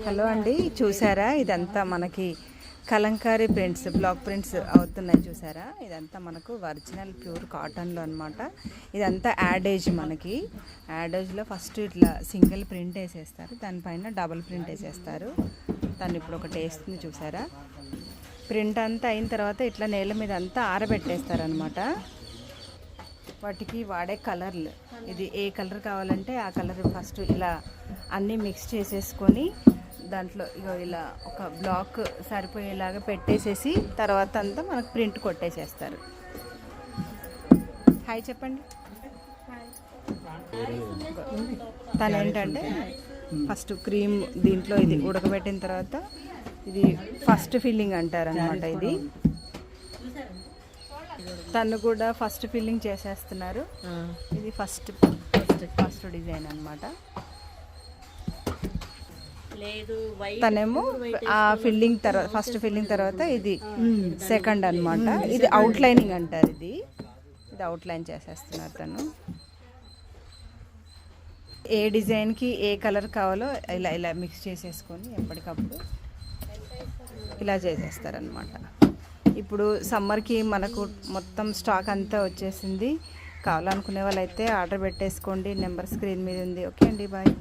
Hello అండి, చూసారా ఇదంతా మనకి కలంకారీ ప్రింట్స్, బ్లాక్ ప్రింట్స్ అవుతున్నాయి చూసారా. ఇదంతా మనకు ఒరిజినల్ ప్యూర్ కాటన్లో అనమాట. ఇదంతా యాడేజ్, మనకి యాడేజ్లో ఫస్ట్ ఇట్లా సింగిల్ ప్రింట్ వేసేస్తారు, దానిపైన డబుల్ ప్రింట్ వేసేస్తారు. దాన్ని ఇప్పుడు ఒకటి వేస్తుంది చూసారా. ప్రింట్ అంతా అయిన తర్వాత ఇట్లా నేల మీద అంతా ఆరబెట్టేస్తారనమాట. వాటికి వాడే కలర్లు, ఇది ఏ కలర్ కావాలంటే ఆ కలర్ ఫస్ట్ ఇలా అన్నీ మిక్స్ చేసేసుకొని దాంట్లో ఇగో ఇలా ఒక బ్లాక్ సరిపోయేలాగా పెట్టేసేసి తర్వాత అంతా మనకు ప్రింట్ కొట్టేసేస్తారు. హాయ్ చెప్పండి. తను ఏంటంటే ఫస్ట్ క్రీమ్ దీంట్లో ఇది ఉడకబెట్టిన తర్వాత ఇది ఫస్ట్ ఫిల్లింగ్ అంటారనమాట. ఇది తను కూడా ఫస్ట్ ఫిల్లింగ్ చేసేస్తున్నారు. ఇది ఫస్ట్ డిజైన్ అనమాట. తనేమో ఆ ఫిల్లింగ్ తర్వాత ఫస్ట్ ఫిల్లింగ్ తర్వాత ఇది సెకండ్ అనమాట. ఇది అవుట్ లైనింగ్ అంటారు. ఇది అవుట్ లైన్ చేసేస్తున్నారు తను. ఏ డిజైన్కి ఏ కలర్ కావాలో ఇలా ఇలా మిక్స్ చేసేసుకొని ఎప్పటికప్పుడు ఇలా చేసేస్తారనమాట. ఇప్పుడు సమ్మర్కి మనకు మొత్తం స్టాక్ అంతా వచ్చేసింది. కావాలనుకునే వాళ్ళైతే ఆర్డర్ పెట్టేసుకోండి. నెంబర్ స్క్రీన్ మీద ఉంది. ఓకే అండి, బాయ్.